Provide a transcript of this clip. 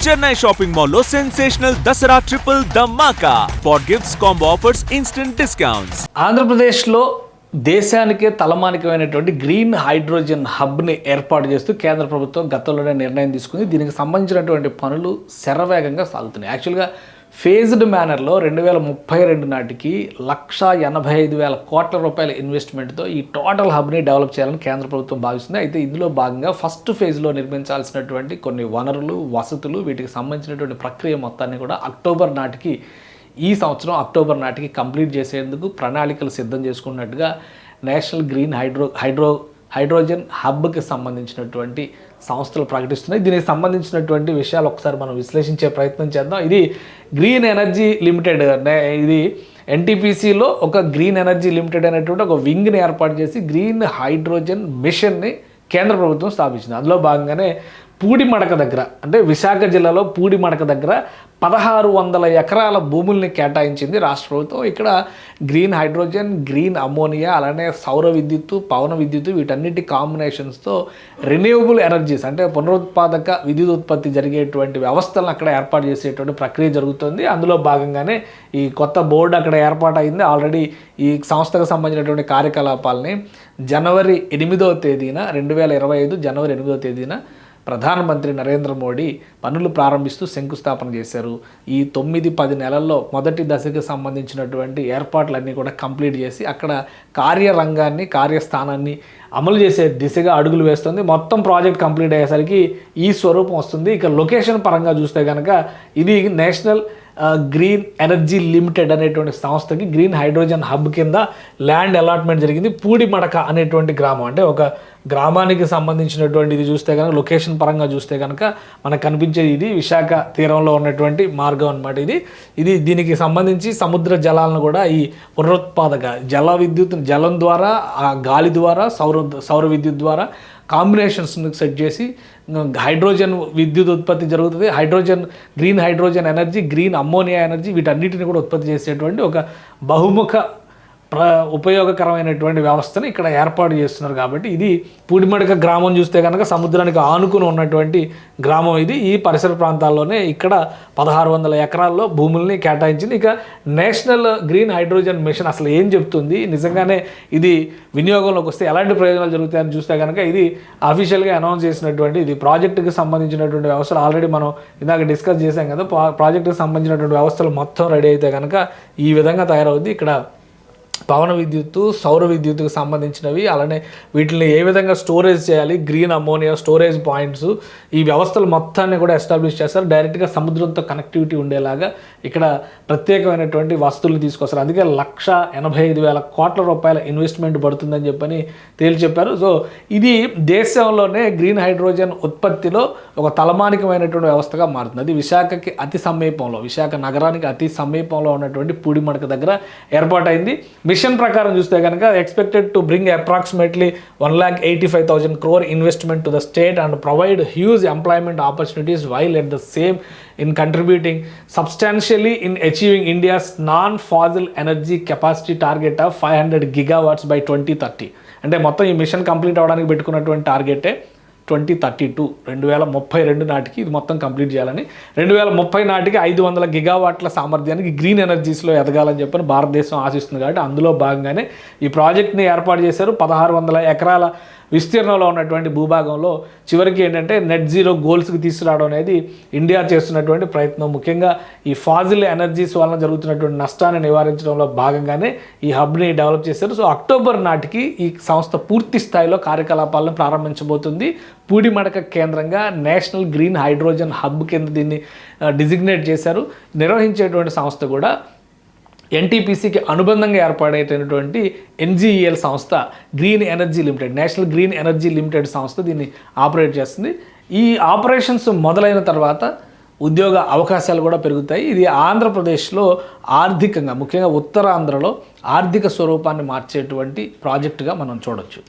Chennai shopping mall లో sensational Dasara triple ధమాకా. Spot gifts, combo offers, instant discounts. ఆంధ్రప్రదేశ్లో దేశానికే తలమానికమైనటువంటి గ్రీన్ హైడ్రోజన్ హబ్ని ఏర్పాటు చేస్తూ కేంద్ర ప్రభుత్వం గతంలోనే నిర్ణయం తీసుకుంది. దీనికి సంబంధించినటువంటి పనులు శరవేగంగా సాగుతున్నాయి. యాక్చువల్గా ఫేజ్డ్ మేనర్లో 2032 నాటికి 1,85,000 కోట్ల రూపాయల ఇన్వెస్ట్మెంట్తో ఈ టోటల్ హబ్ని డెవలప్ చేయాలని కేంద్ర ప్రభుత్వం భావిస్తుంది. అయితే ఇందులో భాగంగా ఫస్ట్ ఫేజ్లో నిర్మించాల్సినటువంటి కొన్ని వనరులు, వసతులు, వీటికి సంబంధించినటువంటి ప్రక్రియ మొత్తాన్ని కూడా అక్టోబర్ నాటికి, ఈ సంవత్సరం అక్టోబర్ నాటికి కంప్లీట్ చేసేందుకు ప్రణాళికలు సిద్ధం చేసుకున్నట్టుగా నేషనల్ గ్రీన్ హైడ్రోజన్ హబ్కి సంబంధించినటువంటి సంస్థలు ప్రకటిస్తున్నాయి. దీనికి సంబంధించినటువంటి విషయాలు ఒకసారి మనం విశ్లేషించే ప్రయత్నం చేద్దాం. ఇది గ్రీన్ ఎనర్జీ లిమిటెడ్, ఇది ఎన్టీపీసీలో ఒక గ్రీన్ ఎనర్జీ లిమిటెడ్ అనేటువంటి ఒక వింగ్ని ఏర్పాటు చేసి గ్రీన్ హైడ్రోజన్ మిషన్ని కేంద్ర ప్రభుత్వం స్థాపించింది. అందులో భాగంగానే పూడిమడక దగ్గర, అంటే విశాఖ జిల్లాలో పూడిమడక దగ్గర 1,600 ఎకరాల భూముల్ని కేటాయించింది రాష్ట్ర ప్రభుత్వం. ఇక్కడ గ్రీన్ హైడ్రోజన్, గ్రీన్ అమ్మోనియా, అలానే సౌర విద్యుత్తు, పవన విద్యుత్తు, వీటన్నిటి కాంబినేషన్స్తో రెన్యూవబుల్ ఎనర్జీస్, అంటే పునరుత్పాదక విద్యుత్ ఉత్పత్తి జరిగేటువంటి వ్యవస్థలను అక్కడ ఏర్పాటు చేసేటువంటి ప్రక్రియ జరుగుతుంది. అందులో భాగంగానే ఈ కొత్త బోర్డు అక్కడ ఏర్పాటు అయింది. ఆల్రెడీ ఈ సంస్థకు సంబంధించినటువంటి కార్యకలాపాలని జనవరి 8వ తేదీన 2025 జనవరి 8వ తేదీన ప్రధానమంత్రి నరేంద్ర మోడీ పనులు ప్రారంభిస్తూ శంకుస్థాపన చేశారు. ఈ 9-10 నెలల్లో మొదటి దశకు సంబంధించినటువంటి ఏర్పాట్లన్నీ కూడా కంప్లీట్ చేసి అక్కడ కార్యస్థానాన్ని అమలు చేసే దిశగా అడుగులు వేస్తుంది. మొత్తం ప్రాజెక్ట్ కంప్లీట్ అయ్యేసరికి ఈ స్వరూపం వస్తుంది. ఇక లొకేషన్ పరంగా చూస్తే కనుక ఇది నేషనల్ గ్రీన్ ఎనర్జీ లిమిటెడ్ అనేటువంటి సంస్థకి గ్రీన్ హైడ్రోజన్ హబ్ కింద ల్యాండ్ అలాట్మెంట్ జరిగింది. పూడిమడక అనేటువంటి గ్రామం, అంటే ఒక గ్రామానికి సంబంధించినటువంటి ఇది చూస్తే కనుక లొకేషన్ పరంగా చూస్తే కనుక మనకు కనిపించేది ఇది విశాఖ తీరంలో ఉన్నటువంటి మార్గం అనమాట. ఇది దీనికి సంబంధించి సముద్ర జలాలను కూడా ఈ పునరుత్పాదక జలం ద్వారా, గాలి ద్వారా, సౌర విద్యుత్ ద్వారా కాంబినేషన్స్ని సెట్ చేసి హైడ్రోజన్ విద్యుత్ ఉత్పత్తి జరుగుతుంది. Green hydrogen energy, green ammonia energy, వీటన్నిటిని కూడా ఉత్పత్తి చేసేటువంటి ఒక బహుముఖ ఉపయోగకరమైనటువంటి వ్యవస్థను ఇక్కడ ఏర్పాటు చేస్తున్నారు. కాబట్టి ఇది పూడిమడక గ్రామం చూస్తే కనుక సముద్రానికి ఆనుకుని ఉన్నటువంటి గ్రామం ఇది. ఈ పరిసర ప్రాంతాల్లోనే ఇక్కడ 1,600 ఎకరాల్లో భూముల్ని కేటాయించింది. ఇక నేషనల్ గ్రీన్ హైడ్రోజన్ మిషన్ అసలు ఏం చెప్తుంది, నిజంగానే ఇది వినియోగంలోకి వస్తే ఎలాంటి ప్రయోజనాలు జరుగుతాయని చూస్తే కనుక ఇది అఫీషియల్గా అనౌన్స్ చేసినటువంటి ఇది ప్రాజెక్టుకి సంబంధించినటువంటి వ్యవస్థలు ఆల్రెడీ మనం ఇందాక డిస్కస్ చేసాం కదా. ప్రాజెక్టుకి సంబంధించినటువంటి వ్యవస్థలు మొత్తం రెడీ అయితే కనుక ఈ విధంగా తయారవుద్ది. ఇక్కడ పవన విద్యుత్తు, సౌర విద్యుత్తుకు సంబంధించినవి, అలానే వీటిని ఏ విధంగా స్టోరేజ్ చేయాలి, గ్రీన్ అమోనియా స్టోరేజ్ పాయింట్స్, ఈ వ్యవస్థలు మొత్తాన్ని కూడా ఎస్టాబ్లిష్ చేస్తారు. డైరెక్ట్గా సముద్రంతో కనెక్టివిటీ ఉండేలాగా ఇక్కడ ప్రత్యేకమైనటువంటి వస్తువులు తీసుకొస్తారు. అందుకే 1,85,000 కోట్ల రూపాయల ఇన్వెస్ట్మెంట్ పడుతుందని చెప్పని చెప్పారు. సో ఇది దేశంలోనే గ్రీన్ హైడ్రోజన్ ఉత్పత్తిలో ఒక తలమానికమైనటువంటి వ్యవస్థగా మారుతుంది. అది విశాఖకి అతి సమీపంలో, విశాఖ నగరానికి అతి సమీపంలో ఉన్నటువంటి పూడిమడక దగ్గర ఏర్పాటైంది. మిషన్ ప్రకారం చూస్తే కనుక expected to bring approximately 1,85,000 crore investment to the state and provide huge employment opportunities while at the same in contributing substantially in achieving India's non fossil energy capacity target of 500 gigawatts by 2030. అంటే మొత్తం ఈ mission complete అవ్వడానికి పెట్టుకున్నటువంటి టార్గెటే 2032 నాటికి ఇది మొత్తం complete చేయాలని. 2030 నాటికి 500 గిగావాట్ల సామర్థ్యానికి గ్రీన్ ఎనర్జీస్లో ఎదగాలని చెప్పని భారతదేశం ఆశిస్తుంది. కాబట్టి అందులో భాగంగానే ఈ ప్రాజెక్ట్ని ఏర్పాటు చేశారు. 1,600 ఎకరాల విస్తీర్ణంలో ఉన్నటువంటి భూభాగంలో చివరికి ఏంటంటే నెట్ జీరో గోల్స్కి తీసుకురావడం అనేది ఇండియా చేస్తున్నటువంటి ప్రయత్నం. ముఖ్యంగా ఈ ఫాజిల్ ఎనర్జీస్ వలన జరుగుతున్నటువంటి నష్టాన్ని నివారించడంలో భాగంగానే ఈ హబ్ని డెవలప్ చేశారు. సో అక్టోబర్ నాటికి ఈ సంస్థ పూర్తి స్థాయిలో కార్యకలాపాలను ప్రారంభించబోతుంది. పూడిమడక కేంద్రంగా నేషనల్ గ్రీన్ హైడ్రోజన్ హబ్ కింద దీన్ని డిజిగ్నేట్ చేశారు. నిర్వహించేటువంటి సంస్థ కూడా ఎన్టీపీసీకి అనుబంధంగా ఏర్పాటైనటువంటి ఎన్జీఈఎల్ సంస్థ green energy limited, national green energy limited సంస్థ దీన్ని ఆపరేట్ చేస్తుంది. ఈ ఆపరేషన్స్ మొదలైన తర్వాత ఉద్యోగ అవకాశాలు కూడా పెరుగుతాయి. ఇది ఆంధ్రప్రదేశ్లో ఆర్థికంగా, ముఖ్యంగా ఉత్తరాంధ్రలో ఆర్థిక స్వరూపాన్ని మార్చేటువంటి ప్రాజెక్టుగా మనం చూడొచ్చు.